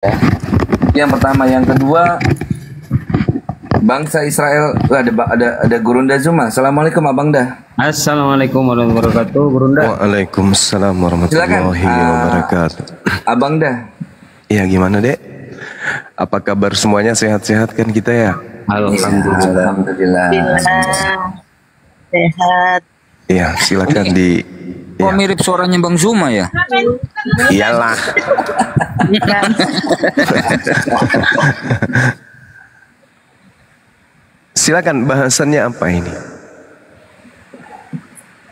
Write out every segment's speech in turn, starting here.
ya. Yang pertama, yang kedua, bangsa Israel. Ada Gurunda Zuma. Assalamualaikum Abang Dah. Assalamualaikum warahmatullahi wabarakatuh, Gurunda. Waalaikumsalam warahmatullahi wabarakatuh. Abang Dah. Ya, gimana, Dek? Apa kabar semuanya, sehat-sehat kan kita ya? Alhamdulillah. Alhamdulillah. Sehat. Ya, silakan di. Kok mirip suaranya Bang Zuma ya? Iyalah. Silakan, bahasannya apa ini?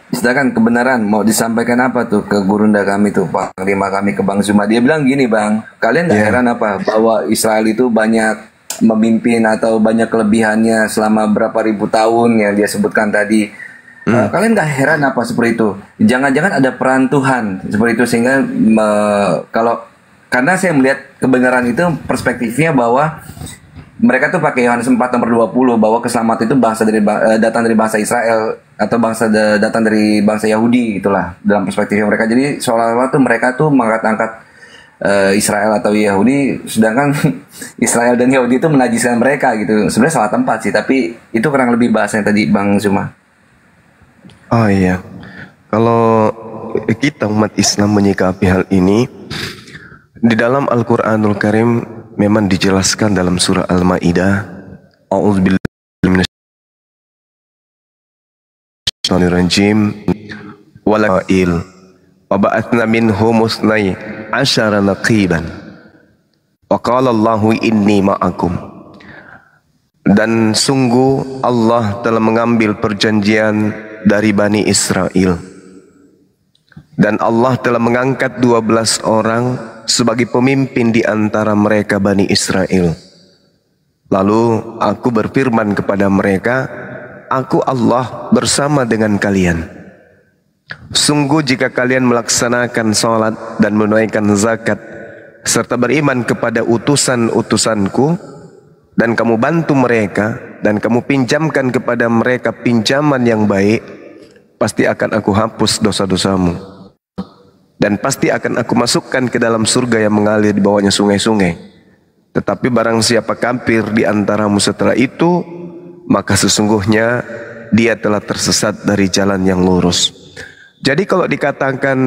Silakan, kebenaran mau disampaikan apa tuh ke Gurunda kami tuh, Panglima kami, ke Bang Zuma. Dia bilang gini, Bang, kalian gak heran apa bahwa Israel itu banyak memimpin atau banyak kelebihannya selama berapa ribu tahun yang dia sebutkan tadi. Kalian gak heran apa seperti itu? Jangan-jangan ada peran Tuhan seperti itu, sehingga karena saya melihat kebenaran itu perspektifnya bahwa mereka tuh pakai Yohanes 4 nomor 20 bahwa keselamatan itu datang dari bangsa Israel atau datang dari bangsa Yahudi, itulah dalam perspektifnya mereka. Jadi seolah-olah tuh mereka tuh mengangkat Israel atau Yahudi, sedangkan Israel dan Yahudi itu menajiskan mereka gitu. Sebenarnya salah tempat sih, tapi itu kurang lebih bahasanya tadi Bang Zuma. Oh iya, kalau kita umat Islam menyikapi hal ini, di dalam Al-Quranul Karim memang dijelaskan dalam surah Al-Ma'idah, A'udzubillahi minasyaitonirrajim, walaqil wa ba'atsna minhum musnai asyara naqiban wa qala Allahu inni ma'akum. Dan sungguh Allah telah mengambil perjanjian dari Bani Israel, dan Allah telah mengangkat 12 orang sebagai pemimpin di antara mereka Bani Israel. Lalu aku berfirman kepada mereka, aku Allah bersama dengan kalian. Sungguh jika kalian melaksanakan salat dan menunaikan zakat serta beriman kepada utusan-utusanku, dan kamu bantu mereka dan kamu pinjamkan kepada mereka pinjaman yang baik, pasti akan aku hapus dosa-dosamu, dan pasti akan aku masukkan ke dalam surga yang mengalir di bawahnya sungai-sungai. Tetapi barang siapa kafir di antaramu setelah itu, maka sesungguhnya dia telah tersesat dari jalan yang lurus. Jadi kalau dikatakan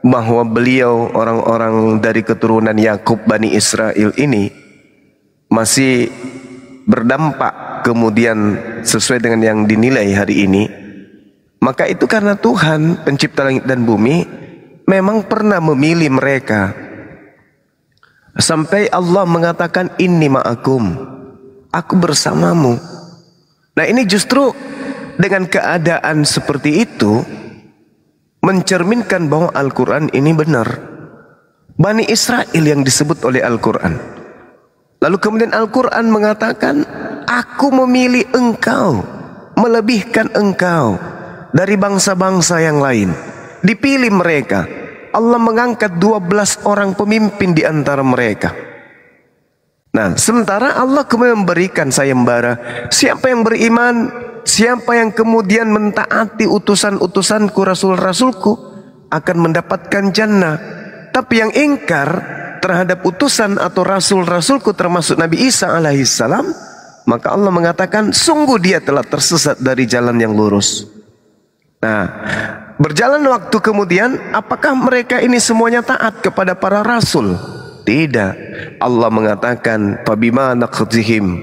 bahwa beliau orang-orang dari keturunan Yakub Bani Israel ini masih berdampak kemudian sesuai dengan yang dinilai hari ini, maka itu karena Tuhan pencipta langit dan bumi memang pernah memilih mereka. Sampai Allah mengatakan inni ma'akum, aku bersamamu. Nah, ini justru dengan keadaan seperti itu mencerminkan bahwa Al-Quran ini benar. Bani Israel yang disebut oleh Al-Quran. Lalu kemudian Al-Quran mengatakan, aku memilih engkau, melebihkan engkau dari bangsa-bangsa yang lain. Dipilih mereka. Allah mengangkat 12 orang pemimpin di antara mereka. Nah, sementara Allah kemudian memberikan sayembara, siapa yang beriman, siapa yang kemudian mentaati utusan-utusanku, rasul-rasulku, akan mendapatkan jannah. Tapi yang ingkar terhadap utusan atau rasul-rasulku termasuk Nabi Isa alaihissalam, maka Allah mengatakan sungguh dia telah tersesat dari jalan yang lurus. Nah, berjalan waktu kemudian, apakah mereka ini semuanya taat kepada para rasul? Tidak. Allah mengatakan fabima naqdihim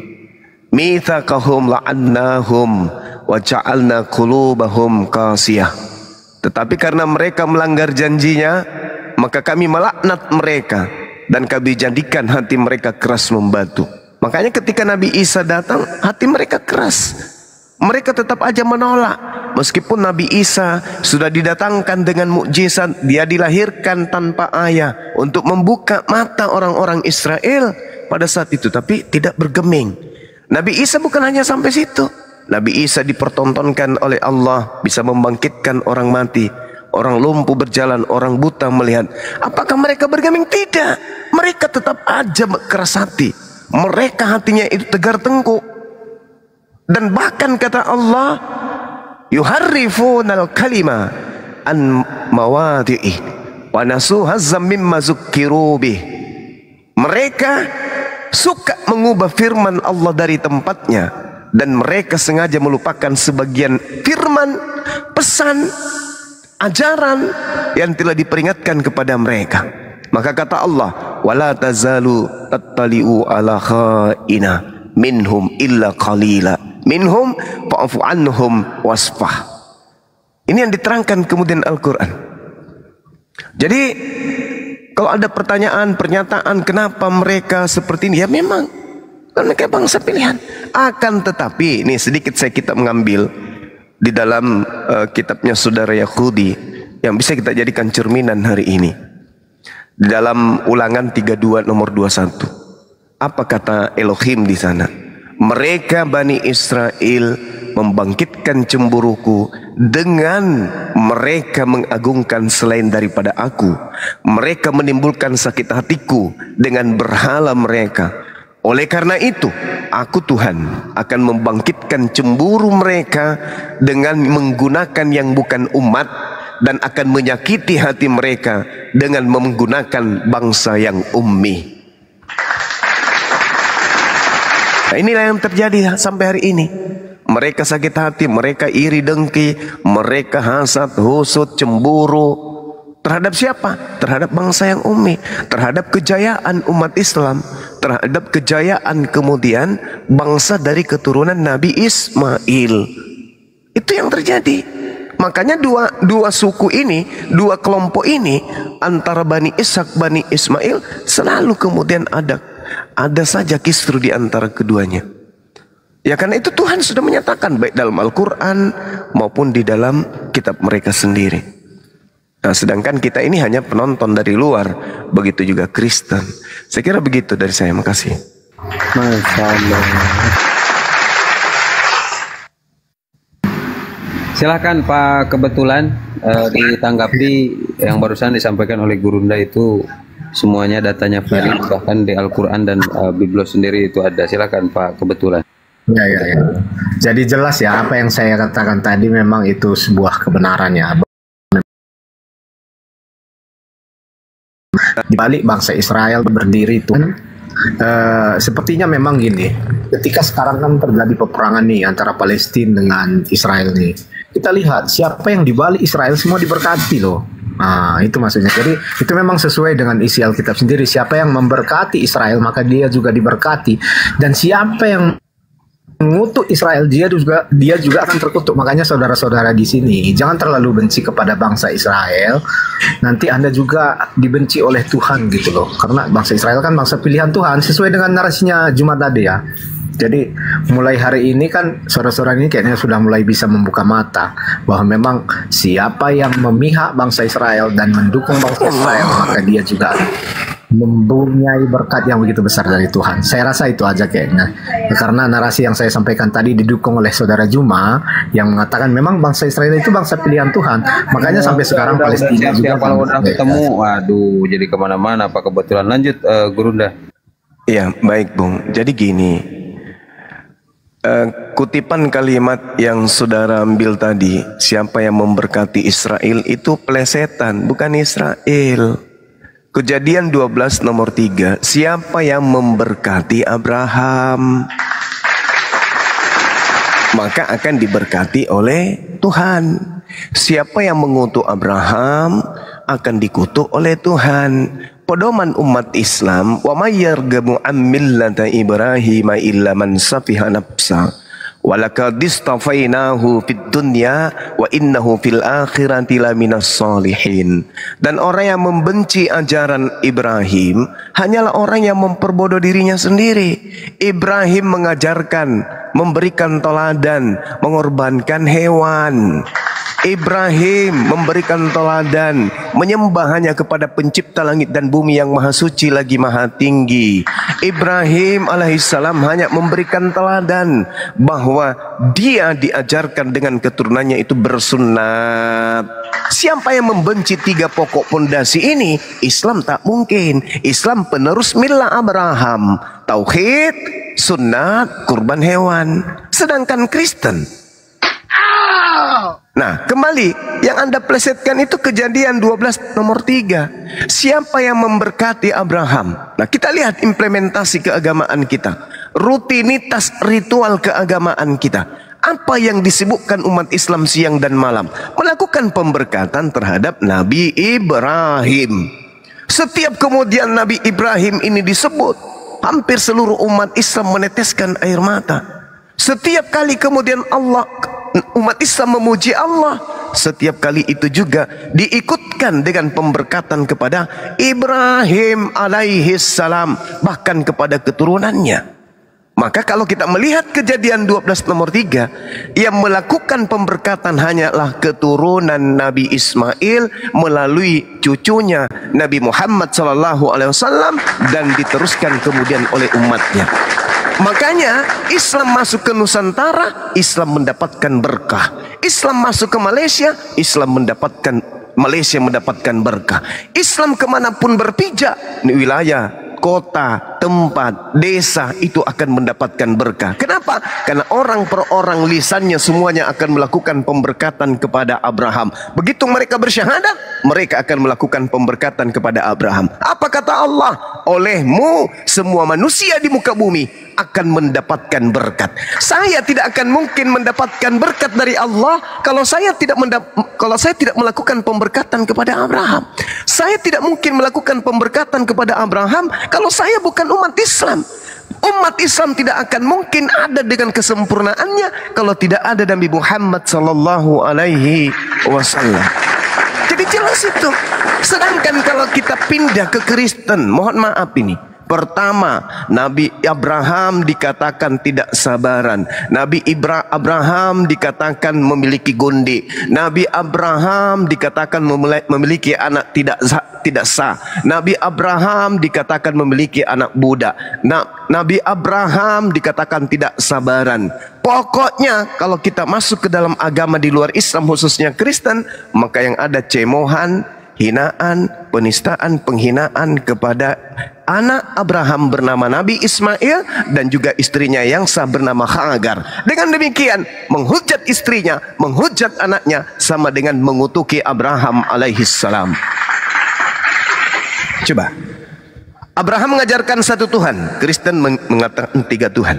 mitsaqahum la'annahum wa ja'alna qulubahum qasiyah. Tetapi karena mereka melanggar janjinya, maka kami melaknat mereka dan kami jadikan hati mereka keras membatu. Makanya ketika Nabi Isa datang, hati mereka keras. Mereka tetap aja menolak. Meskipun Nabi Isa sudah didatangkan dengan mukjizat, dia dilahirkan tanpa ayah untuk membuka mata orang-orang Israel pada saat itu, tapi tidak bergeming. Nabi Isa bukan hanya sampai situ. Nabi Isa dipertontonkan oleh Allah bisa membangkitkan orang mati, orang lumpuh berjalan, orang buta melihat. Apakah mereka bergeming? Tidak. Mereka tetap aja keras hati. Mereka hatinya itu tegar tengkuk. Dan bahkan kata Allah, yuharrifunal kalima an mawadi'i wa nasu hazzam mimma zukkiru bih. Mereka suka mengubah firman Allah dari tempatnya, dan mereka sengaja melupakan sebagian firman, pesan, ajaran yang telah diperingatkan kepada mereka. Maka kata Allah, wala tazalu tattali'u ala kha'ina minhum illa qalila minhum fa'fu anhum wasfah. Ini yang diterangkan kemudian Al-Quran. Jadi kalau ada pertanyaan, pernyataan kenapa mereka seperti ini, ya memang karena mereka bangsa pilihan. Akan tetapi, ini sedikit kita mengambil di dalam kitabnya saudara Yahudi yang bisa kita jadikan cerminan hari ini. Di dalam Ulangan 32 nomor 21. Apa kata Elohim di sana? Mereka Bani Israel membangkitkan cemburuku dengan mereka mengagungkan selain daripada aku. Mereka menimbulkan sakit hatiku dengan berhala mereka. Oleh karena itu, aku Tuhan akan membangkitkan cemburu mereka dengan menggunakan yang bukan umat, dan akan menyakiti hati mereka dengan menggunakan bangsa yang ummi. Nah, inilah yang terjadi sampai hari ini. Mereka sakit hati, mereka iri dengki, mereka hasad, husud, cemburu. Terhadap siapa? Terhadap bangsa yang ummi, terhadap kejayaan umat Islam, terhadap kejayaan kemudian bangsa dari keturunan Nabi Ismail. Itu yang terjadi. Makanya dua suku ini, dua kelompok ini antara Bani Ishak, Bani Ismail selalu kemudian ada saja kisru di antara keduanya. Ya karena itu Tuhan sudah menyatakan baik dalam Al-Quran maupun di dalam kitab mereka sendiri. Nah, sedangkan kita ini hanya penonton dari luar, begitu juga Kristen. Saya kira begitu dari saya. Makasih. Masya Allah. Silakan Pak, kebetulan ditanggapi yang barusan disampaikan oleh Gurunda itu semuanya datanya valid, bahkan di Al-Quran dan Biblos sendiri itu ada. Silakan Pak, kebetulan. Ya. Jadi jelas ya apa yang saya katakan tadi, memang itu sebuah kebenaran ya. Di balik bangsa Israel berdiri itu sepertinya memang gini. Ketika sekarang kan terjadi peperangan nih antara Palestina dengan Israel nih, kita lihat siapa yang di balik Israel semua diberkati loh. Nah, itu maksudnya. Jadi itu memang sesuai dengan isi Alkitab sendiri. Siapa yang memberkati Israel maka dia juga diberkati, dan siapa yang mengutuk Israel dia juga akan terkutuk. Makanya saudara-saudara di sini jangan terlalu benci kepada bangsa Israel, nanti Anda juga dibenci oleh Tuhan gitu loh. Karena bangsa Israel kan bangsa pilihan Tuhan sesuai dengan narasinya Jumat tadi ya. Jadi mulai hari ini kan saudara-saudara ini kayaknya sudah mulai bisa membuka mata bahwa memang siapa yang memihak bangsa Israel dan mendukung bangsa Israel maka dia juga mempunyai berkat yang begitu besar dari Tuhan. Saya rasa itu aja kayaknya. Karena narasi yang saya sampaikan tadi didukung oleh saudara Juma yang mengatakan memang bangsa Israel itu bangsa pilihan Tuhan. Makanya sampai sekarang Palestina juga kalau udah ketemu, waduh, jadi kemana-mana Pak. Kebetulan lanjut Gurunda. Iya, baik Bung. Jadi gini, kutipan kalimat yang saudara ambil tadi, siapa yang memberkati Israel itu plesetan, bukan Israel. Kejadian 12 nomor 3, siapa yang memberkati Abraham maka akan diberkati oleh Tuhan. Siapa yang mengutuk Abraham akan dikutuk oleh Tuhan. Pedoman umat Islam, wa may yarghabu an millati Ibrahim illa man safiha nafsa walaqad istafainahu fid dunya wa innahu fil akhirati laminas solihin. Dan orang yang membenci ajaran Ibrahim hanyalah orang yang memperbodoh dirinya sendiri. Ibrahim mengajarkan, memberikan teladan, mengorbankan hewan. Ibrahim memberikan teladan, menyembah hanya kepada pencipta langit dan bumi yang maha suci lagi maha tinggi. Ibrahim alaihissalam hanya memberikan teladan bahwa dia diajarkan dengan keturunannya itu bersunat. Siapa yang membenci 3 pokok pondasi ini, Islam tak mungkin. Islam penerus milah Abraham, tauhid, sunat, kurban hewan. Sedangkan Kristen, Nah, kembali yang Anda plesetkan itu Kejadian 12 nomor 3. Siapa yang memberkati Abraham? Nah, kita lihat implementasi keagamaan kita, rutinitas ritual keagamaan kita. Apa yang disibukkan umat Islam siang dan malam? Melakukan pemberkatan terhadap Nabi Ibrahim. Setiap kemudian Nabi Ibrahim ini disebut, hampir seluruh umat Islam meneteskan air mata. Setiap kali kemudian umat Islam memuji Allah, setiap kali itu juga diikutkan dengan pemberkatan kepada Ibrahim alaihi salam, bahkan kepada keturunannya. Maka kalau kita melihat Kejadian 12 nomor 3, yang melakukan pemberkatan hanyalah keturunan Nabi Ismail melalui cucunya Nabi Muhammad SAW, dan diteruskan kemudian oleh umatnya. Makanya Islam masuk ke Nusantara, Islam mendapatkan berkah. Islam masuk ke Malaysia, Malaysia mendapatkan berkah. Islam kemanapun berpijak, di wilayah, kota, tempat, desa, itu akan mendapatkan berkah. Kenapa? Karena orang per orang lisannya semuanya akan melakukan pemberkatan kepada Abraham. Begitu mereka bersyahadat, mereka akan melakukan pemberkatan kepada Abraham. Apa kata Allah? Olehmu semua manusia di muka bumi akan mendapatkan berkat. Saya tidak akan mungkin mendapatkan berkat dari Allah kalau saya tidak melakukan pemberkatan kepada Abraham. Saya tidak mungkin melakukan pemberkatan kepada Abraham kalau saya bukan umat Islam. Umat Islam tidak akan mungkin ada dengan kesempurnaannya kalau tidak ada Nabi Muhammad sallallahu alaihi wasallam. Jadi jelas itu. Sedangkan kalau kita pindah ke Kristen, mohon maaf ini. Pertama, Nabi Abraham dikatakan tidak sabaran. Nabi Abraham dikatakan memiliki gonde. Nabi Abraham dikatakan memiliki anak tidak sah. Nabi Abraham dikatakan memiliki anak budak. Nabi Abraham dikatakan tidak sabaran. Pokoknya kalau kita masuk ke dalam agama di luar Islam, khususnya Kristen, maka yang ada cemohan, hinaan, penistaan, penghinaan kepada anak Abraham bernama Nabi Ismail dan juga istrinya yang sah bernama Hagar. Dengan demikian, menghujat istrinya, menghujat anaknya sama dengan mengutuki Abraham alaihissalam. Coba. Abraham mengajarkan satu Tuhan, Kristen mengatakan tiga Tuhan.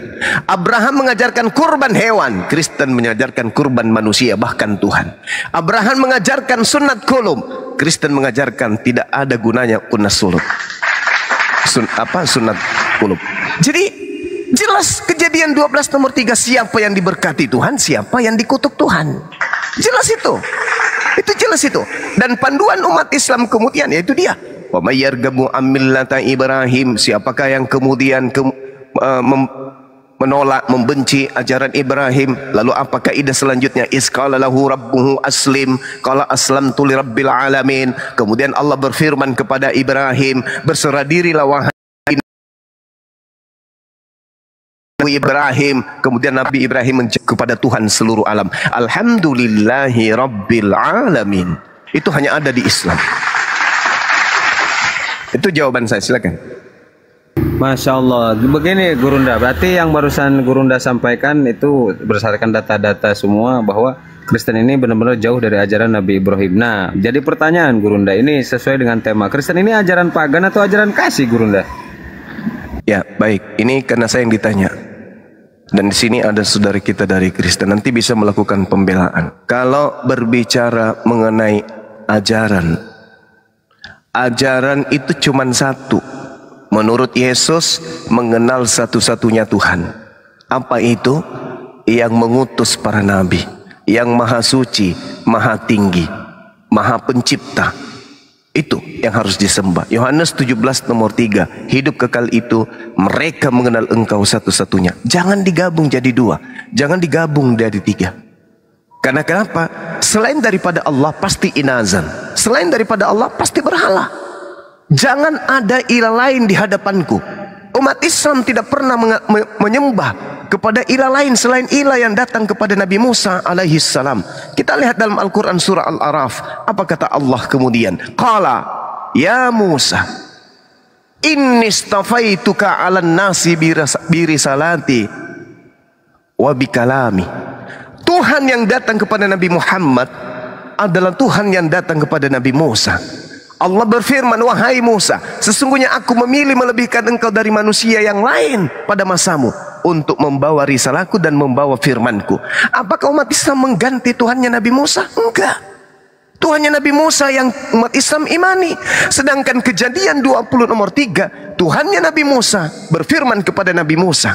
Abraham mengajarkan kurban hewan, Kristen mengajarkan kurban manusia, bahkan Tuhan. Abraham mengajarkan sunat kulum, Kristen mengajarkan tidak ada gunanya kunas suluk. Sunat kulum. Jadi jelas Kejadian 12 nomor 3, siapa yang diberkati Tuhan, siapa yang dikutuk Tuhan. Jelas itu. Itu jelas itu. Dan panduan umat Islam kemudian yaitu dia. Wa may yarghabu an millata Ibrahim, siapakah yang kemudian menolak, membenci ajaran Ibrahim. Lalu apa kaidah selanjutnya? Isqala lahu rabbuhu aslim, qala aslamtu lirabbil alamin. Kemudian Allah berfirman kepada Ibrahim, berserah dirilah wahai Ibrahim. Kemudian Nabi Ibrahim menjawab kepada Tuhan seluruh alam, alhamdulillahi rabbil alamin. Itu hanya ada di Islam. Itu jawaban saya, silakan. Masya Allah. Begini Gurunda, berarti yang barusan Gurunda sampaikan itu berdasarkan data-data semua bahwa Kristen ini benar-benar jauh dari ajaran Nabi Ibrahim. Nah, jadi pertanyaan Gurunda, ini sesuai dengan tema Kristen ini ajaran pagan atau ajaran kasih, Gurunda? Ya, baik. Ini karena saya yang ditanya. Dan di sini ada saudara kita dari Kristen, nanti bisa melakukan pembelaan. Kalau berbicara mengenai ajaran itu cuma satu. Menurut Yesus, mengenal satu-satunya Tuhan. Apa itu? Yang mengutus para nabi, yang maha suci, maha tinggi, maha pencipta. Itu yang harus disembah. Yohanes 17 nomor 3, hidup kekal itu mereka mengenal engkau satu-satunya. Jangan digabung jadi dua, jangan digabung jadi tiga. Karena kenapa? Selain daripada Allah pasti inazan, selain daripada Allah pasti berhala. Jangan ada ilah lain di hadapanku. Umat Islam tidak pernah menyembah kepada ilah lain selain ilah yang datang kepada Nabi Musa alaihi salam. Kita lihat dalam Al-Quran surah Al-Araf, apa kata Allah kemudian? Qala ya Musa, inni istafaituka 'alan nasi bi risalati wa bi kalami. Tuhan yang datang kepada Nabi Muhammad adalah Tuhan yang datang kepada Nabi Musa. Allah berfirman, wahai Musa, sesungguhnya aku memilih melebihkan engkau dari manusia yang lain pada masamu untuk membawa risalahku dan membawa firmanku. Apakah umat Islam mengganti Tuhannya Nabi Musa? Enggak. Tuhannya Nabi Musa yang umat Islam imani. Sedangkan Kejadian 20 nomor 3, Tuhannya Nabi Musa berfirman kepada Nabi Musa,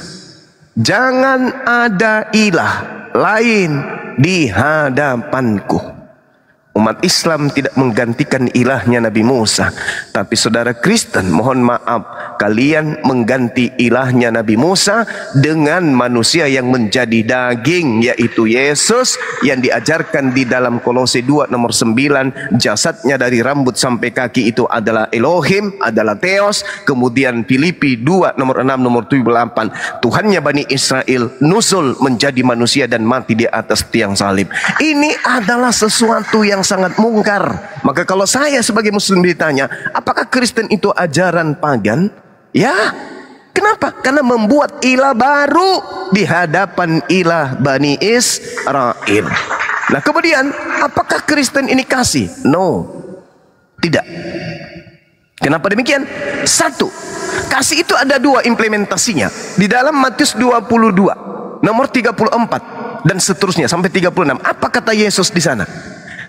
jangan ada ilah lain di hadapanku. Umat Islam tidak menggantikan ilahnya Nabi Musa. Tapi saudara Kristen, mohon maaf, kalian mengganti ilahnya Nabi Musa dengan manusia yang menjadi daging, yaitu Yesus, yang diajarkan di dalam Kolose 2 nomor 9, jasadnya dari rambut sampai kaki itu adalah Elohim, adalah Theos. Kemudian Filipi 2 nomor 6 nomor 8, Tuhannya Bani Israel nusul menjadi manusia dan mati di atas tiang salib. Ini adalah sesuatu yang sangat mungkar. Maka kalau saya sebagai muslim ditanya, apakah Kristen itu ajaran pagan? Ya. Kenapa? Karena membuat ilah baru di hadapan ilah Bani Israel. Nah kemudian, apakah Kristen ini kasih? No. Tidak. Kenapa demikian? Satu, kasih itu ada dua implementasinya. Di dalam Matius 22 nomor 34 dan seterusnya sampai 36. Apa kata Yesus di sana?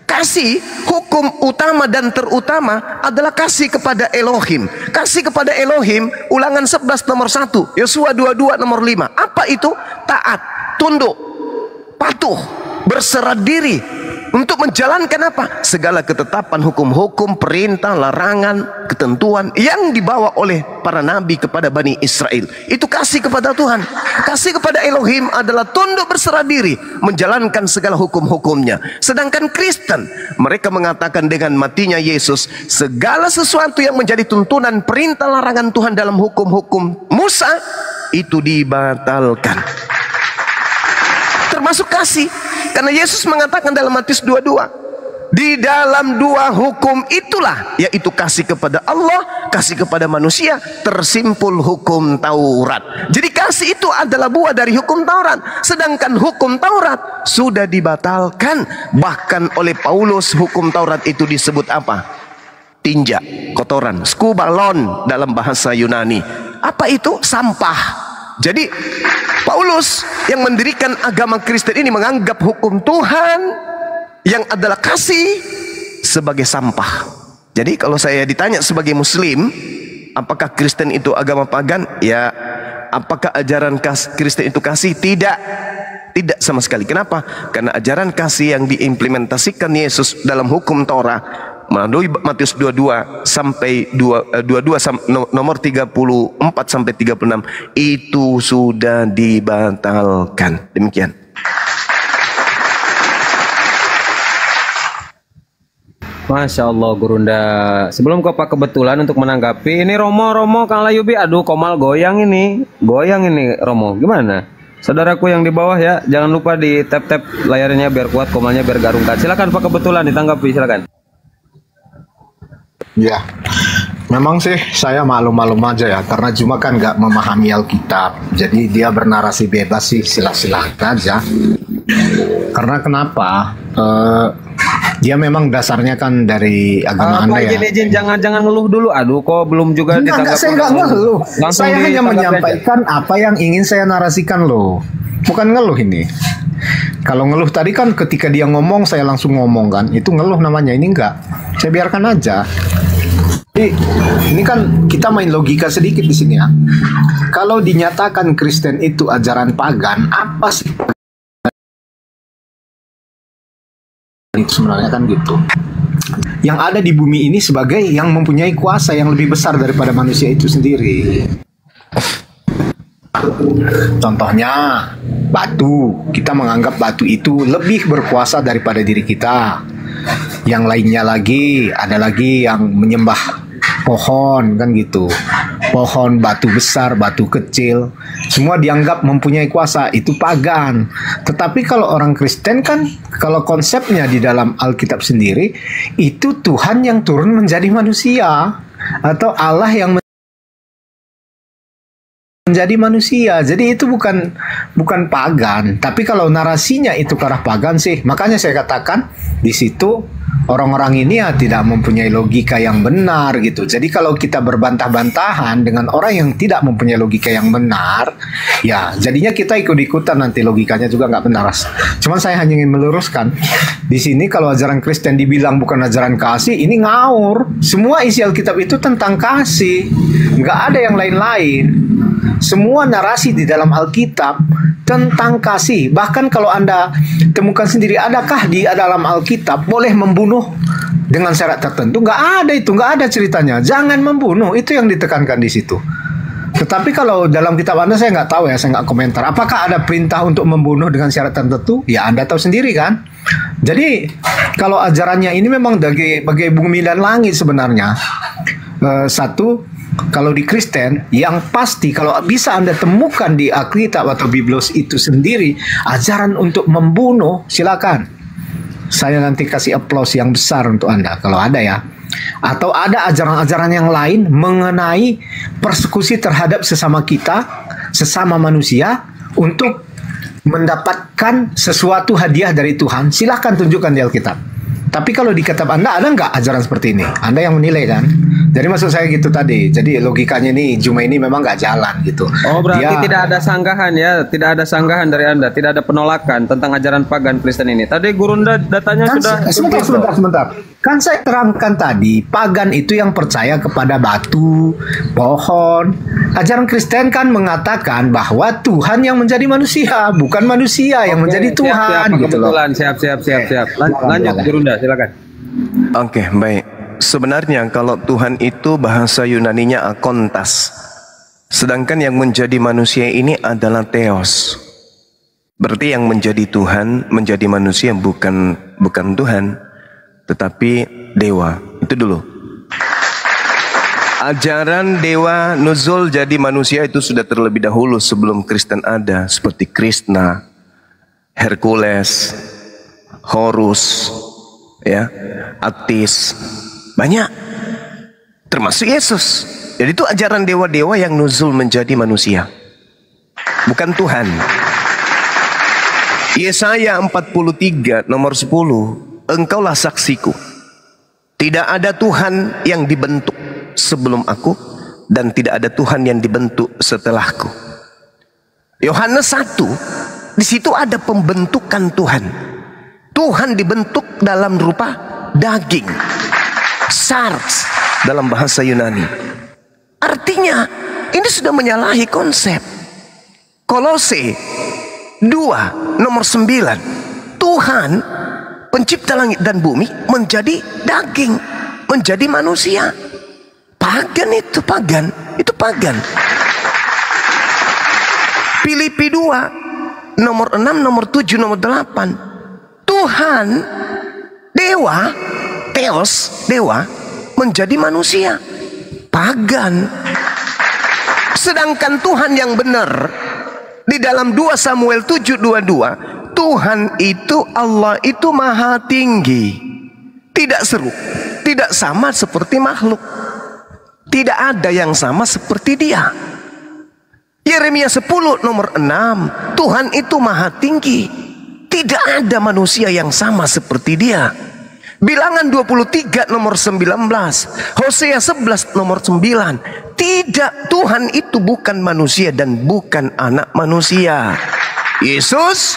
Kasih, hukum utama dan terutama adalah kasih kepada Elohim. Kasih kepada Elohim, Ulangan 11 nomor 1, Yosua 22 nomor 5. Apa itu? Taat, tunduk, patuh, berserah diri untuk menjalankan apa? Segala ketetapan hukum-hukum, perintah, larangan, ketentuan yang dibawa oleh para nabi kepada Bani Israel. Itu kasih kepada Tuhan. Kasih kepada Elohim adalah tunduk, berserah diri, menjalankan segala hukum-hukumnya. Sedangkan Kristen, mereka mengatakan dengan matinya Yesus, segala sesuatu yang menjadi tuntunan, perintah, larangan Tuhan dalam hukum-hukum Musa itu dibatalkan, termasuk kasih. Karena Yesus mengatakan dalam Matius 22, di dalam dua hukum itulah, yaitu kasih kepada Allah, kasih kepada manusia, tersimpul hukum Taurat. Jadi kasih itu adalah buah dari hukum Taurat. Sedangkan hukum Taurat sudah dibatalkan. Bahkan oleh Paulus, hukum Taurat itu disebut apa? Tinja, kotoran, skubalon dalam bahasa Yunani. Apa itu? Sampah. Jadi Paulus yang mendirikan agama Kristen ini menganggap hukum Tuhan yang adalah kasih sebagai sampah. Jadi kalau saya ditanya sebagai muslim, apakah Kristen itu agama pagan? Ya. Apakah ajaran Kristen itu kasih? Tidak. Tidak sama sekali. Kenapa? Karena ajaran kasih yang diimplementasikan Yesus dalam hukum Torah melalui Matius 22 sampai 22 nomor 34 sampai 36 itu sudah dibatalkan. Demikian. Masya Allah Gurunda. Sebelum ke Pak kebetulan untuk menanggapi ini Romo Kang Layubi, aduh Komal goyang ini Romo, gimana? Saudaraku yang di bawah ya, jangan lupa di tap layarnya biar kuat, komalnya biar garungkan. Silakan Pak kebetulan ditanggapi, silakan. Ya, memang sih saya maklum-maklum aja ya, karena cuma kan nggak memahami Alkitab. Jadi dia bernarasi bebas sih, silah-silah aja. Karena kenapa? Dia memang dasarnya kan dari agama Anda ya. Izin, jangan ngeluh dulu. Aduh, kok belum juga ditanggapi. Saya nggak ngeluh. Saya hanya menyampaikan aja apa yang ingin saya narasikan loh. Bukan ngeluh ini. Kalau ngeluh tadi kan ketika dia ngomong saya langsung ngomong kan, itu ngeluh namanya. Ini enggak. Saya biarkan aja. Jadi, ini kan kita main logika sedikit di sini ya. Kalau dinyatakan Kristen itu ajaran pagan, apa sih itu sebenarnya kan gitu. Yang ada di bumi ini sebagai yang mempunyai kuasa yang lebih besar daripada manusia itu sendiri. Contohnya batu, kita menganggap batu itu lebih berkuasa daripada diri kita. Yang lainnya lagi, ada lagi yang menyembah pohon kan gitu. Pohon, batu besar, batu kecil, semua dianggap mempunyai kuasa, itu pagan. Tetapi kalau orang Kristen kan, kalau konsepnya di dalam Alkitab sendiri, itu Tuhan yang turun menjadi manusia, atau Allah yang menjadi manusia. Jadi itu bukan pagan. Tapi kalau narasinya itu ke arah pagan sih, makanya saya katakan di situ orang-orang ini ya tidak mempunyai logika yang benar gitu. Jadi kalau kita berbantah-bantahan dengan orang yang tidak mempunyai logika yang benar, ya jadinya kita ikut-ikutan, nanti logikanya juga nggak benar. Cuman saya hanya ingin meluruskan di sini, kalau ajaran Kristen dibilang bukan ajaran kasih, ini ngawur. Semua isi Alkitab itu tentang kasih, nggak ada yang lain-lain. Semua narasi di dalam Alkitab tentang kasih. Bahkan kalau Anda temukan sendiri, adakah di dalam Alkitab boleh membunuh dengan syarat tertentu? Nggak ada itu, nggak ada ceritanya. Jangan membunuh, itu yang ditekankan di situ. Tetapi kalau dalam kitab Anda saya nggak tahu ya, saya nggak komentar. Apakah ada perintah untuk membunuh dengan syarat tertentu? Ya Anda tahu sendiri kan. Jadi kalau ajarannya ini memang bagai bumi dan langit sebenarnya. Satu, kalau di Kristen, yang pasti kalau bisa Anda temukan di Alkitab atau Biblos itu sendiri ajaran untuk membunuh, silakan. Saya nanti kasih aplaus yang besar untuk Anda kalau ada ya. Atau ada ajaran-ajaran yang lain mengenai persekusi terhadap sesama kita, sesama manusia, untuk mendapatkan sesuatu hadiah dari Tuhan, silakan tunjukkan di Alkitab. Tapi kalau di kitab Anda ada nggak ajaran seperti ini? Anda yang menilai kan? Jadi maksud saya gitu tadi. Jadi logikanya ini Juma ini memang nggak jalan gitu. Oh berarti Dia, tidak ada sanggahan ya, tidak ada sanggahan dari Anda, tidak ada penolakan tentang ajaran pagan Kristen ini. Tadi Gurunda datanya kan, sudah sebentar. Kan saya terangkan tadi, pagan itu yang percaya kepada batu, pohon. Ajaran Kristen kan mengatakan bahwa Tuhan yang menjadi manusia, bukan manusia yang menjadi Tuhan. Gitu loh. Siap. Lanjut Gurunda, silakan. Oke, baik. Sebenarnya kalau Tuhan itu bahasa Yunaninya akontas. Sedangkan yang menjadi manusia ini adalah theos. Berarti yang menjadi Tuhan, menjadi manusia bukan Tuhan, tetapi dewa. Itu dulu. Ajaran dewa nuzul jadi manusia itu sudah terlebih dahulu sebelum Kristen ada, seperti Krishna, Hercules, Horus, ya, Atis, banyak, termasuk Yesus. Jadi itu ajaran dewa-dewa yang nuzul menjadi manusia, bukan Tuhan. Yesaya 43 nomor 10, engkaulah saksiku, tidak ada Tuhan yang dibentuk sebelum aku, dan tidak ada Tuhan yang dibentuk setelahku. Yohanes 1, di situ ada pembentukan Tuhan. Tuhan dibentuk dalam rupa daging, sarx dalam bahasa Yunani. Artinya ini sudah menyalahi konsep. Kolose 2 nomor 9, Tuhan pencipta langit dan bumi menjadi daging, menjadi manusia. Pagan itu pagan. Filipi 2 nomor 6, nomor 7, nomor 8, Tuhan dewa, theos, dewa menjadi manusia. Pagan. Sedangkan Tuhan yang benar di dalam 2 Samuel 7:22, Tuhan itu, Allah itu maha tinggi, tidak seru, tidak sama seperti makhluk, tidak ada yang sama seperti dia. Yeremia 10 nomor 6, Tuhan itu maha tinggi, tidak ada manusia yang sama seperti dia. Bilangan 23 nomor 19, Hosea 11 nomor 9, tidak, Tuhan itu bukan manusia dan bukan anak manusia. Yesus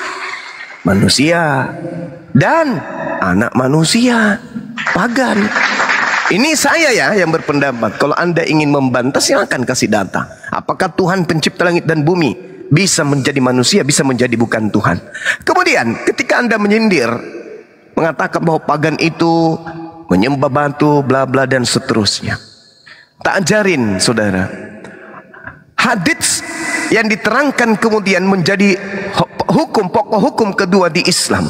manusia dan anak manusia. Pagan. Ini saya ya yang berpendapat. Kalau Anda ingin membantah, silakan kasih data. Apakah Tuhan pencipta langit dan bumi bisa menjadi manusia, bisa menjadi bukan Tuhan? Kemudian ketika Anda menyindir, mengatakan bahwa pagan itu menyembah batu, bla bla dan seterusnya, tak ajarin saudara. Hadits yang diterangkan kemudian menjadi hukum, pokok hukum kedua di Islam.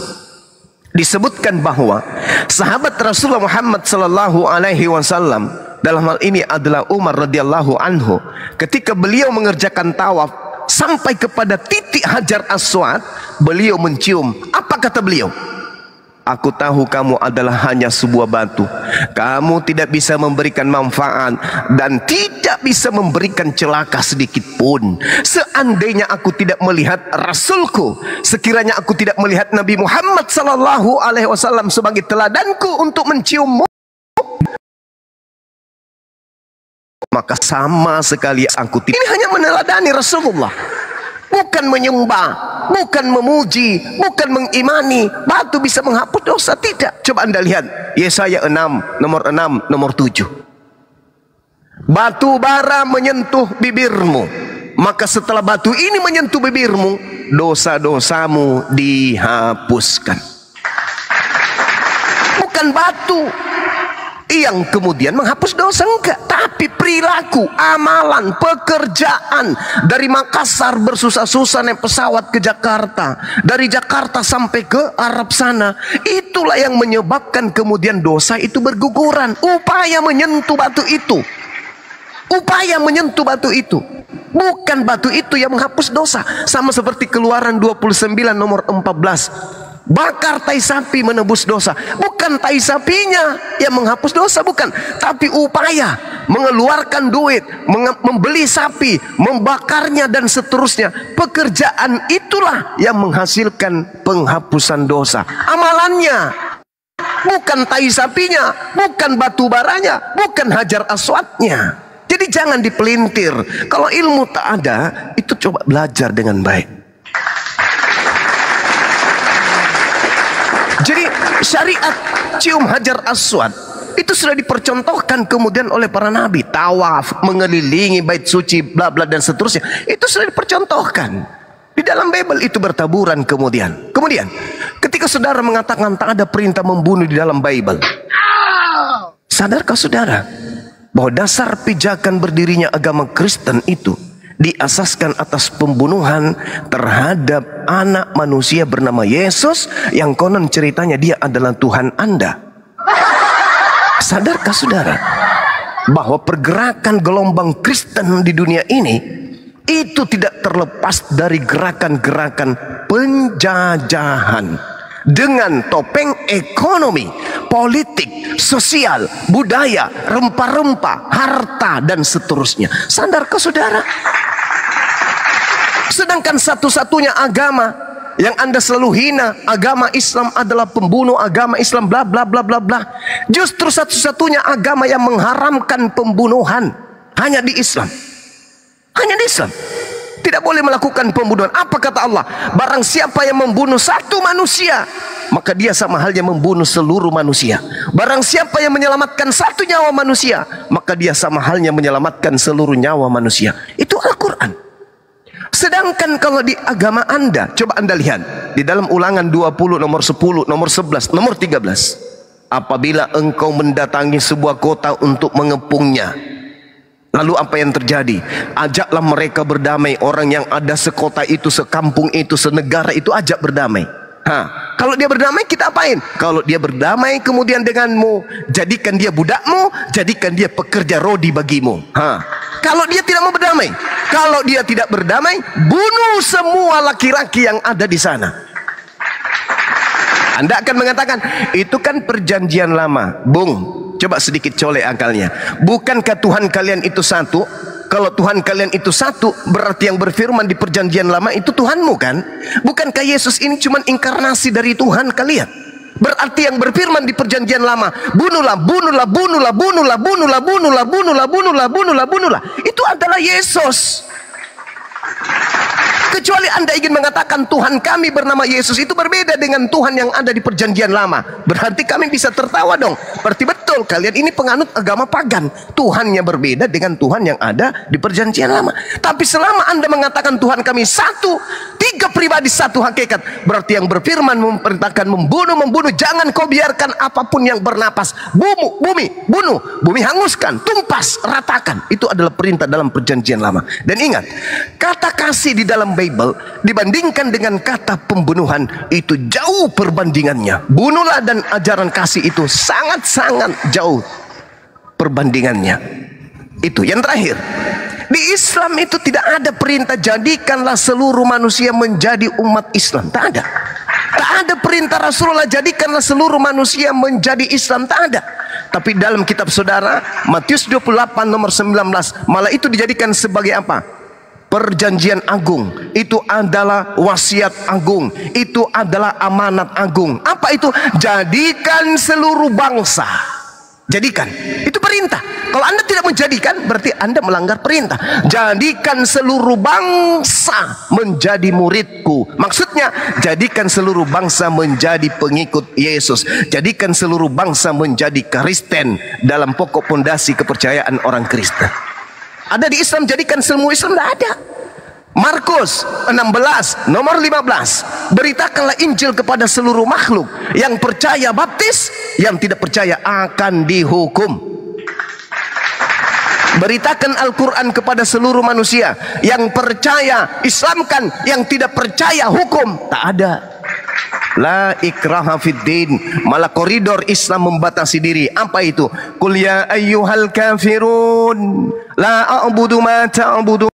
Disebutkan bahwa sahabat Rasulullah Muhammad sallallahu alaihi wasallam, dalam hal ini adalah Umar radhiyallahu anhu, ketika beliau mengerjakan tawaf sampai kepada titik Hajar Aswad, beliau mencium. Apa kata beliau? Aku tahu kamu adalah hanya sebuah batu. Kamu tidak bisa memberikan manfaat dan tidak bisa memberikan celaka sedikit pun. Seandainya aku tidak melihat Rasulku, sekiranya aku tidak melihat Nabi Muhammad sallallahu alaihi wasallam sebagai teladanku untuk menciummu, maka sama sekali aku tidak. Ini hanya meneladani Rasulullah, bukan menyembah, bukan memuji, bukan mengimani batu bisa menghapus dosa, tidak. Coba Anda lihat Yesaya 6 nomor 6 nomor 7. Batu bara menyentuh bibirmu, maka setelah batu ini menyentuh bibirmu, dosa-dosamu dihapuskan. Bukan batu yang kemudian menghapus dosa, enggak, tapi perilaku, amalan, pekerjaan. Dari Makassar bersusah-susah naik pesawat ke Jakarta, dari Jakarta sampai ke Arab sana, itulah yang menyebabkan kemudian dosa itu berguguran. Upaya menyentuh batu itu, upaya menyentuh batu itu, bukan batu itu yang menghapus dosa. Sama seperti Keluaran 29 nomor 14. Bakar tai sapi menebus dosa, bukan tai sapinya yang menghapus dosa, bukan, tapi upaya mengeluarkan duit, membeli sapi, membakarnya dan seterusnya. Pekerjaan itulah yang menghasilkan penghapusan dosa. Amalannya bukan tai sapinya, bukan batu baranya, bukan hajar aswadnya. Jadi jangan dipelintir. Kalau ilmu tak ada, itu coba belajar dengan baik. Jadi syariat cium hajar aswad itu sudah dipercontohkan kemudian oleh para nabi. Tawaf, mengelilingi bait suci, bla bla dan seterusnya, itu sudah dipercontohkan di dalam Bible. Itu bertaburan kemudian ketika saudara mengatakan tak ada perintah membunuh di dalam Bible, sadarkah saudara bahwa dasar pijakan berdirinya agama Kristen itu diasaskan atas pembunuhan terhadap anak manusia bernama Yesus, yang konon ceritanya dia adalah Tuhan Anda. Sadarkah saudara bahwa pergerakan gelombang Kristen di dunia ini itu tidak terlepas dari gerakan-gerakan penjajahan dengan topeng ekonomi, politik, sosial, budaya, rempah-rempah, harta dan seterusnya. Sadarkah saudara? Sedangkan satu-satunya agama yang Anda selalu hina, agama Islam adalah pembunuh, agama Islam bla bla bla bla bla. Justru satu-satunya agama yang mengharamkan pembunuhan hanya di Islam. Hanya di Islam. Tidak boleh melakukan pembunuhan. Apa kata Allah? Barang siapa yang membunuh satu manusia, maka dia sama halnya membunuh seluruh manusia. Barang siapa yang menyelamatkan satu nyawa manusia, maka dia sama halnya menyelamatkan seluruh nyawa manusia. Itu Al-Quran. Sedangkan kalau di agama Anda, coba Anda lihat di dalam Ulangan 20 nomor 10, nomor 11, nomor 13. Apabila engkau mendatangi sebuah kota untuk mengepungnya, lalu apa yang terjadi? Ajaklah mereka berdamai. Orang yang ada sekota itu, sekampung itu, senegara itu, ajak berdamai. Kalau dia berdamai, kita apain? Kalau dia berdamai kemudian denganmu, jadikan dia budakmu, jadikan dia pekerja rodi bagimu. Kalau dia tidak mau berdamai, kalau dia tidak berdamai, bunuh semua laki-laki yang ada di sana. Anda akan mengatakan, itu kan perjanjian lama. Bung, coba sedikit colek akalnya. Bukankah Tuhan kalian itu satu? Kalau Tuhan kalian itu satu, berarti yang berfirman di perjanjian lama itu Tuhanmu kan? Bukankah Yesus ini cuma inkarnasi dari Tuhan kalian? Berarti yang berfirman di perjanjian lama, bunuhlah, bunuhlah, bunuhlah, bunuhlah, bunuhlah, bunuhlah, bunuhlah, bunuhlah, bunuhlah, bunuhlah, itu adalah Yesus. Kecuali Anda ingin mengatakan Tuhan kami bernama Yesus itu berbeda dengan Tuhan yang ada di perjanjian lama, berarti kami bisa tertawa dong. Berarti betul kalian ini penganut agama pagan. Tuhannya berbeda dengan Tuhan yang ada di perjanjian lama. Tapi selama Anda mengatakan Tuhan kami satu, tiga pribadi satu hakikat, berarti yang berfirman memerintahkan membunuh, jangan kau biarkan apapun yang bernapas. Bumi, bunuh, bumi hanguskan, tumpas, ratakan. Itu adalah perintah dalam perjanjian lama. Dan ingat, kata kasih di dalam Bible dibandingkan dengan kata pembunuhan itu jauh perbandingannya. Bunuhlah dan ajaran kasih itu sangat-sangat jauh perbandingannya. Itu yang terakhir. Di Islam itu tidak ada perintah jadikanlah seluruh manusia menjadi umat Islam. Tak ada. Tak ada perintah Rasulullah jadikanlah seluruh manusia menjadi Islam, tak ada. Tapi dalam kitab saudara Matius 28 nomor 19 malah itu dijadikan sebagai apa? Perjanjian agung. Itu adalah wasiat agung. Itu adalah amanat agung. Apa itu? Jadikan seluruh bangsa. Jadikan. Itu perintah. Kalau Anda tidak menjadikan, berarti Anda melanggar perintah. Jadikan seluruh bangsa menjadi muridku. Maksudnya, jadikan seluruh bangsa menjadi pengikut Yesus. Jadikan seluruh bangsa menjadi Kristen dalam pokok pondasi kepercayaan orang Kristen. Ada di Islam, jadikan semua Islam, tidak ada. Markus 16 nomor 15, beritakanlah Injil kepada seluruh makhluk. Yang percaya baptis, yang tidak percaya akan dihukum. Beritakan Al-Quran kepada seluruh manusia. Yang percaya Islamkan, yang tidak percaya hukum. Tak ada. La ikraha fid din. Malah koridor Islam membatasi diri. Apa itu? Qul ya ayyuhal kafirun la a'budu ma ta'budun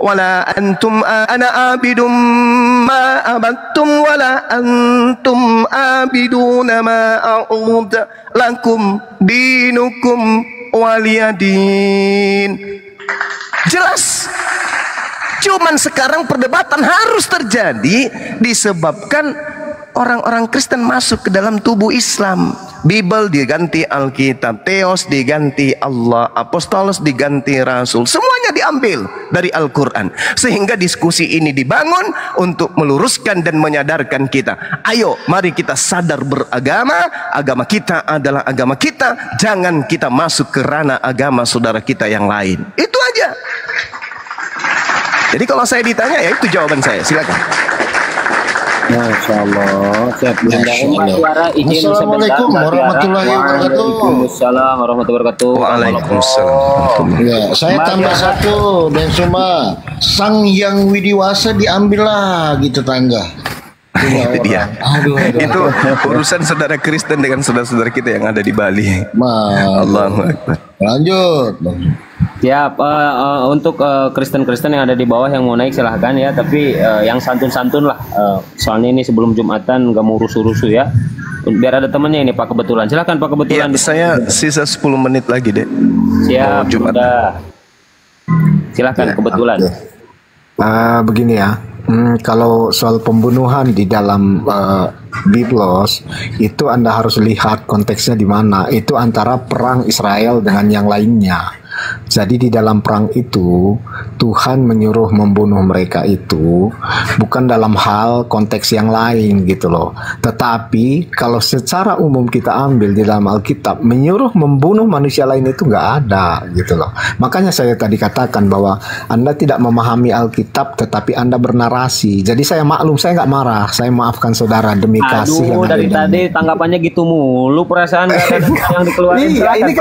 wala antum ana abidum ma abattum wala antum abiduna ma a'bud lakum dinukum waliyadin. Jelas. Cuman sekarang perdebatan harus terjadi disebabkan orang-orang Kristen masuk ke dalam tubuh Islam. Bible diganti Alkitab, Theos diganti Allah, Apostolos diganti Rasul. Semuanya diambil dari Al-Quran. Sehingga diskusi ini dibangun untuk meluruskan dan menyadarkan kita. Ayo, mari kita sadar beragama. Agama kita adalah agama kita. Jangan kita masuk ke ranah agama saudara kita yang lain. Itu aja. Jadi kalau saya ditanya, ya itu jawaban saya. Silakan. Masya Allah. Assalamualaikum warahmatullahi wabarakatuh. Waalaikumsalam warahmatullahi wabarakatuh. Waalaikumsalam. Ya, saya tambah satu dan cuma Sang Yang Widiwasa diambil lagi tetangga. Itu dia. Aduh. Itu urusan saudara Kristen dengan saudara-saudara kita yang ada di Bali. Allahu Akbar. Lanjut. Siap. Untuk Kristen-Kristen yang ada di bawah yang mau naik silahkan ya. Tapi yang santun-santun lah. Soalnya ini sebelum Jumatan nggak mau rusuh-rusuh ya. Biar ada temennya ini Pak Kebetulan. Silahkan Pak Kebetulan. Ya, saya sisa 10 menit lagi deh. Siap. Jumat. Silahkan Ya, Kebetulan. Begini ya. Kalau soal pembunuhan di dalam Biblos itu Anda harus lihat konteksnya di mana. Itu antara perang Israel dengan yang lainnya. Jadi di dalam perang itu Tuhan menyuruh membunuh mereka itu bukan dalam hal konteks yang lain gitu loh. Tetapi kalau secara umum kita ambil di dalam Alkitab, menyuruh membunuh manusia lain itu nggak ada gitu loh. Makanya saya tadi katakan bahwa Anda tidak memahami Alkitab tetapi Anda bernarasi. Jadi saya maklum, saya nggak marah, saya maafkan saudara demi kasih yang dari tadi tanggapannya gitu mulu, perasaan gak ada yang dikeluarin. Iya, ini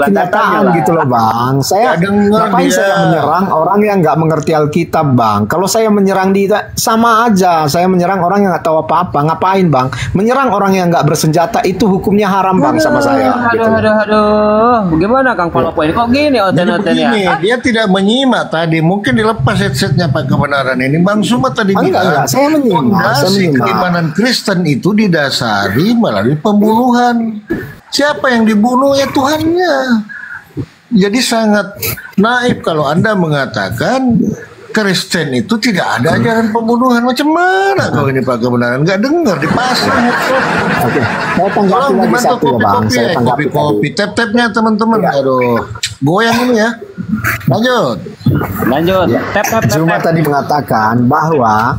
kenyataan gitu loh Bang. Saya ngapain saya menyerang orang yang nggak mengerti Alkitab Bang? Kalau saya menyerang dia sama aja, saya menyerang orang yang nggak tahu apa-apa. Ngapain Bang? Menyerang orang yang nggak bersenjata itu hukumnya haram Bang sama saya. Aduh. Bagaimana Kang Palopo ini? Kok gini Begini, dia tidak menyimak tadi. Mungkin dilepas headsetnya Pak kebenaran ini. Bang Suma tadi Enggak, saya menyimak. Keimanan Kristen itu didasari melalui pembunuhan. Siapa yang dibunuh ya Tuhannya. Jadi sangat naif kalau Anda mengatakan Kristen itu tidak ada ajaran pembunuhan. Macam mana kau ini Pak kebenaran? Nggak dengar dipasang. Oke, saya tanggapi lagi satu ya Bang. Saya tanggapi kopi tap-tapnya teman-teman. Aduh, goyang ini ya. Lanjut. Tap. Cuma tadi mengatakan bahwa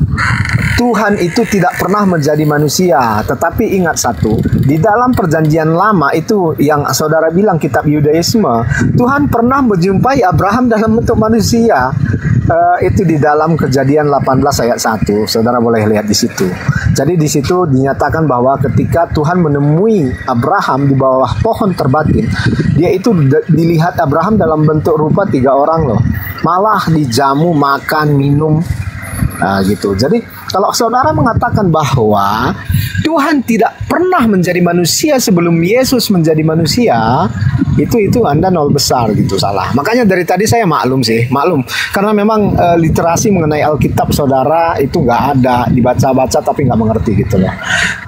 Tuhan itu tidak pernah menjadi manusia. Tetapi ingat satu, di dalam perjanjian lama itu yang saudara bilang kitab Yudaisme, Tuhan pernah menjumpai Abraham dalam bentuk manusia. Itu di dalam Kejadian 18 ayat 1. Saudara boleh lihat di situ. Jadi di situ dinyatakan bahwa ketika Tuhan menemui Abraham di bawah pohon terbatin, dia itu dilihat Abraham dalam bentuk rupa 3 orang loh. Malah dijamu, makan, minum. Gitu. Jadi Kalau saudara mengatakan bahwa Tuhan tidak pernah menjadi manusia sebelum Yesus menjadi manusia, itu Anda nol besar gitu, salah. Makanya dari tadi saya maklum, karena memang literasi mengenai Alkitab saudara itu nggak ada, dibaca-baca tapi nggak mengerti gitu loh.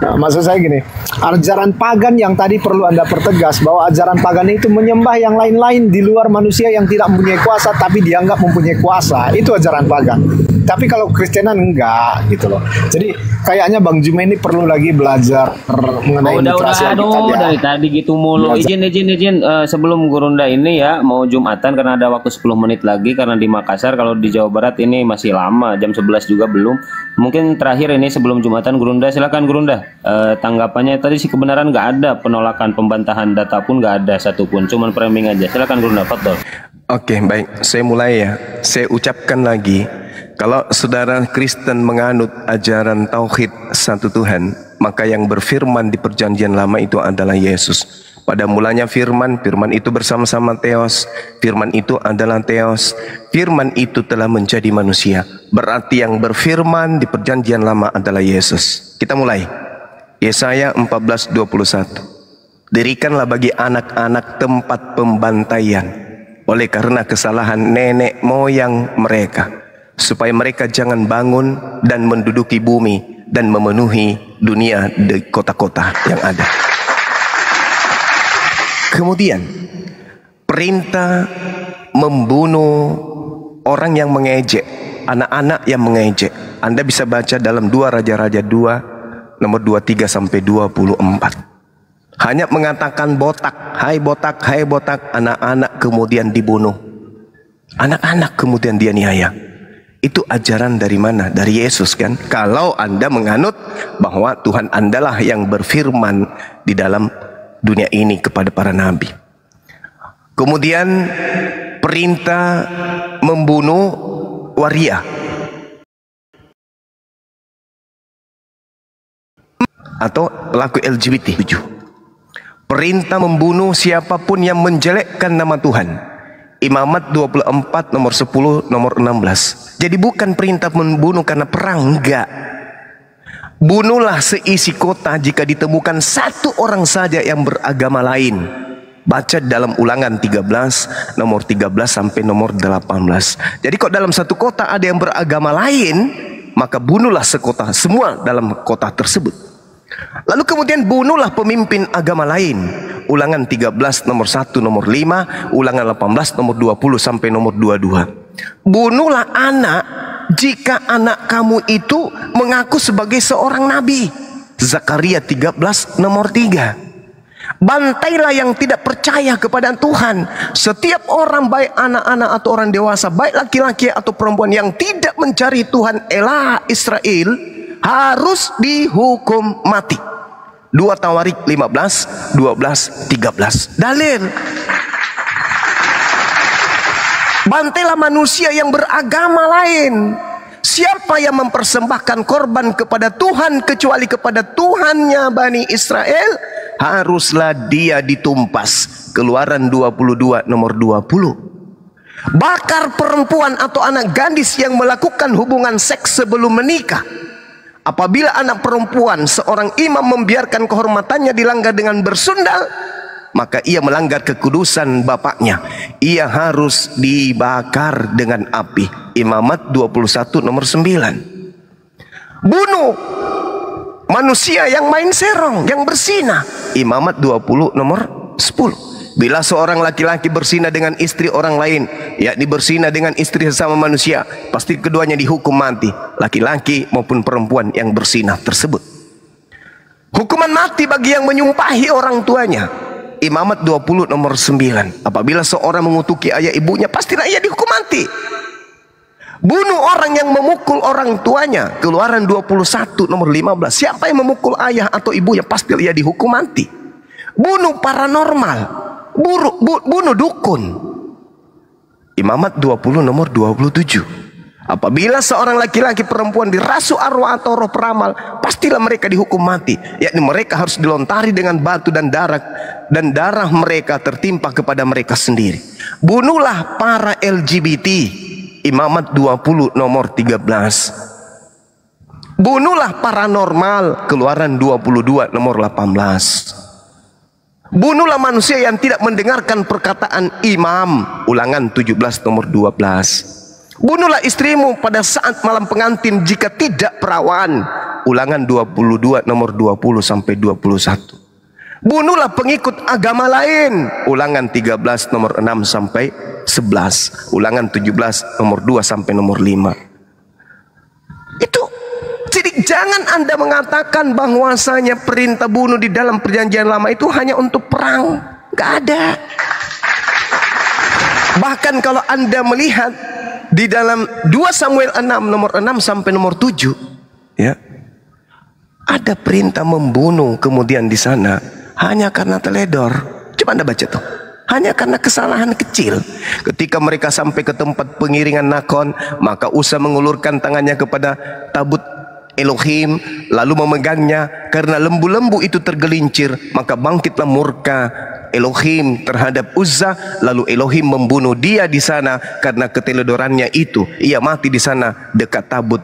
Nah, maksud saya gini, ajaran pagan yang tadi perlu Anda pertegas bahwa ajaran pagan itu menyembah yang lain-lain di luar manusia yang tidak mempunyai kuasa tapi dianggap mempunyai kuasa, itu ajaran pagan. Tapi kalau Kristenan enggak gitu loh. Jadi kayaknya Bang Juma ini perlu lagi belajar mengenai literasi Alkitab ya. Dari tadi gitu mulu. Izin sebelum Gurunda ini ya mau Jumatan karena ada waktu 10 menit lagi karena di Makassar, kalau di Jawa Barat ini masih lama, jam 11 juga belum. Mungkin terakhir ini sebelum Jumatan Gurunda, silakan Gurunda. Tanggapannya tadi sih kebenaran nggak ada penolakan, pembantahan data pun nggak ada satupun, cuman framing aja. Silakan Gurunda, Fadol. Oke, baik. Saya mulai ya. Saya ucapkan lagi, kalau saudara Kristen menganut ajaran tauhid satu Tuhan, maka yang berfirman di perjanjian lama itu adalah Yesus. Pada mulanya firman, firman itu bersama-sama Theos, firman itu adalah Theos, firman itu telah menjadi manusia. Berarti yang berfirman di perjanjian lama adalah Yesus. Kita mulai. Yesaya 14:21. Dirikanlah bagi anak-anak tempat pembantaian oleh karena kesalahan nenek moyang mereka, supaya mereka jangan bangun dan menduduki bumi dan memenuhi dunia di kota-kota yang ada. Kemudian perintah membunuh orang yang mengejek, anak-anak yang mengejek. Anda bisa baca dalam 2 Raja-Raja 2 nomor 23 sampai 24. Hanya mengatakan botak, hai botak, hai botak, anak-anak kemudian dibunuh. Anak-anak kemudian dianiaya. Itu ajaran dari mana? Dari Yesus kan? Kalau Anda menganut bahwa Tuhan Andalah yang berfirman di dalam dunia ini kepada para nabi. Kemudian perintah membunuh waria atau pelaku LGBT. Perintah membunuh siapapun yang menjelekkan nama Tuhan. Imamat 24 nomor 10 nomor 16. Jadi bukan perintah membunuh karena perang, enggak. Bunuhlah seisi kota jika ditemukan satu orang saja yang beragama lain. Baca dalam Ulangan 13 nomor 13 sampai nomor 18. Jadi kok dalam satu kota ada yang beragama lain, maka bunuhlah sekota, semua dalam kota tersebut. Lalu kemudian bunuhlah pemimpin agama lain. Ulangan 13 nomor 1 nomor 5, Ulangan 18 nomor 20 sampai nomor 22. Bunuhlah anak jika anak kamu itu mengaku sebagai seorang nabi. Zakaria 13 nomor 3. Bantailah yang tidak percaya kepada Tuhan. Setiap orang, baik anak-anak atau orang dewasa, baik laki-laki atau perempuan yang tidak mencari Tuhan Elah Israel, harus dihukum mati. 2 Tawarik 15, 12, 13. Dalil. Bantailah manusia yang beragama lain. Siapa yang mempersembahkan korban kepada Tuhan kecuali kepada Tuhannya Bani Israel, haruslah dia ditumpas. Keluaran 22 nomor 20. Bakar perempuan atau anak gadis yang melakukan hubungan seks sebelum menikah. Apabila anak perempuan seorang imam membiarkan kehormatannya dilanggar dengan bersundal, maka ia melanggar kekudusan bapaknya. Ia harus dibakar dengan api. Imamat 21 nomor 9. Bunuh manusia yang main serong, yang berzina. Imamat 20 nomor 10. Bila seorang laki-laki berzina dengan istri orang lain, yakni berzina dengan istri sesama manusia, pasti keduanya dihukum mati, laki-laki maupun perempuan yang berzina tersebut. Hukuman mati bagi yang menyumpahi orang tuanya. Imamat 20 nomor 9. Apabila seorang mengutuki ayah ibunya, pastilah ia dihukum mati. Bunuh orang yang memukul orang tuanya. Keluaran 21 nomor 15. Siapa yang memukul ayah atau ibunya, pastilah ia dihukum mati. Bunuh paranormal, bunuh dukun. Imamat 20 nomor 27. Apabila seorang laki-laki perempuan dirasuk arwah atau roh peramal, pastilah mereka dihukum mati, yakni mereka harus dilontari dengan batu dan darah mereka tertimpa kepada mereka sendiri. Bunuhlah para LGBT. Imamat 20 nomor 13. Bunuhlah paranormal, Keluaran 22 nomor 18. Bunuhlah manusia yang tidak mendengarkan perkataan imam, Ulangan 17 nomor 12. Bunuhlah istrimu pada saat malam pengantin jika tidak perawan, Ulangan 22 nomor 20 sampai 21. Bunuhlah pengikut agama lain, Ulangan 13 nomor 6 sampai 11, Ulangan 17 nomor 2 sampai nomor 5. Itu. Jadi jangan Anda mengatakan bahwasanya perintah bunuh di dalam perjanjian lama itu hanya untuk perang. Gak ada. Bahkan kalau Anda melihat di dalam 2 Samuel 6 nomor 6 sampai nomor 7, ya, ada perintah membunuh kemudian di sana hanya karena teledor. Coba Anda baca tuh. Hanya karena kesalahan kecil. Ketika mereka sampai ke tempat pengiringan Nakon, maka Usa mengulurkan tangannya kepada tabut Elohim, lalu memegangnya. Karena lembu-lembu itu tergelincir, maka bangkitlah murka Elohim terhadap Uzza, lalu Elohim membunuh dia di sana. Karena keteledorannya itu, ia mati di sana dekat tabut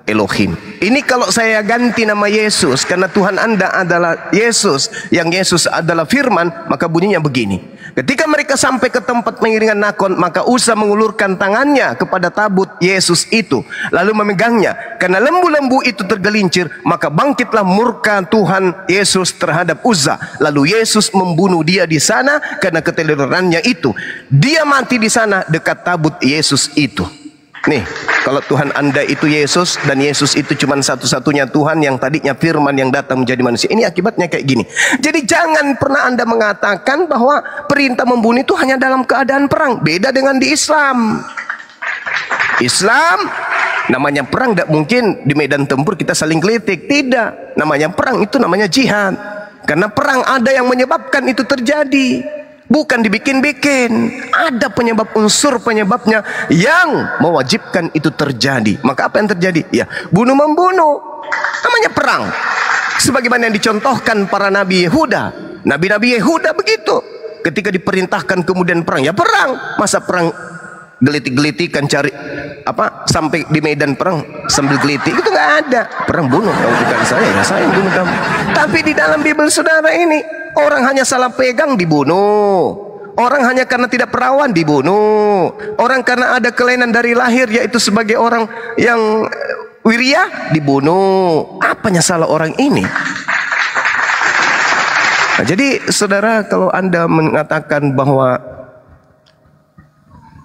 Elohim. Ini kalau saya ganti nama Yesus, karena Tuhan Anda adalah Yesus, yang Yesus adalah firman, maka bunyinya begini. Ketika mereka sampai ke tempat pengiringan Nakon, maka Usa mengulurkan tangannya kepada tabut Yesus itu, lalu memegangnya. Karena lembu-lembu itu tergelincir, maka bangkitlah murka Tuhan Yesus terhadap Uzza, lalu Yesus membunuh dia di sana karena keteledorannya itu. Dia mati di sana dekat tabut Yesus itu. Nih, kalau Tuhan Anda itu Yesus, dan Yesus itu cuma satu-satunya Tuhan yang tadinya firman yang datang menjadi manusia. Ini akibatnya kayak gini. Jadi jangan pernah Anda mengatakan bahwa perintah membunuh itu hanya dalam keadaan perang. Beda dengan di Islam. Islam namanya perang, tidak mungkin di medan tempur kita saling gelitik. Tidak. Namanya perang itu namanya jihad. Karena perang ada yang menyebabkan itu terjadi. Bukan dibikin-bikin. Ada penyebab, unsur penyebabnya yang mewajibkan itu terjadi. Maka apa yang terjadi? Ya, bunuh-membunuh. Namanya perang. Sebagaimana yang dicontohkan para nabi Yehuda. Nabi-nabi Yehuda begitu. Ketika diperintahkan kemudian perang, ya perang. Masa perang gelitik-gelitikan cari apa sampai di medan perang sambil gelitik, itu nggak ada. Perang bunuh, kalau bukan saya, ya saya yang bunuh kamu. Tapi di dalam Bible saudara ini, orang hanya salah pegang dibunuh, orang hanya karena tidak perawan dibunuh, orang karena ada kelainan dari lahir yaitu sebagai orang yang wirya dibunuh. Apanya salah orang ini? Nah, jadi saudara, kalau Anda mengatakan bahwa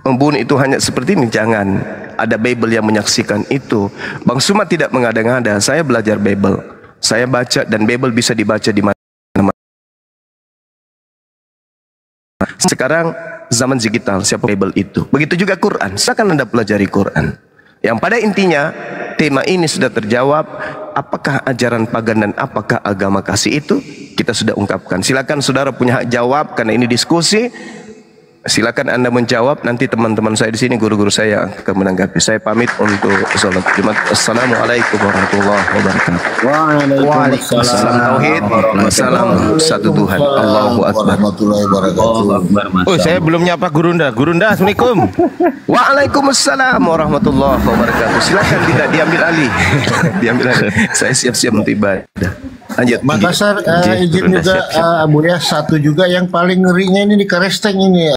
membunuh itu hanya seperti ini, jangan. Ada Bible yang menyaksikan itu. Bang Suma tidak mengada-ngada. Saya belajar Bible, saya baca, dan Bible bisa dibaca di mana-mana. Sekarang zaman digital, siapa Bible itu? Begitu juga Quran. Silakan Anda pelajari Quran. Yang pada intinya tema ini sudah terjawab. Apakah ajaran pagan dan apakah agama kasih itu? Kita sudah ungkapkan. Silakan saudara punya hak jawab, karena ini diskusi. Silakan Anda menjawab. Nanti teman-teman saya di sini, guru-guru saya akan menanggapi. Saya pamit untuk sholat Jumat. Assalamualaikum warahmatullahi wabarakatuh. Waalaikumsalam tauhid. Salam satu Tuhan. Allahu akbar. Warahmatullahi wabarakatuh. Oh, saya belum nyapa Gurunda. Gurunda, assalamualaikum. Waalaikumsalam warahmatullahi wabarakatuh. Silakan, tidak diambil alih. Diambil alih. Saya siap-siap untuk ibadah. Lanjut. Makassar izin juga Bu ya, satu juga yang paling ngerinya ini di Karesteng ini.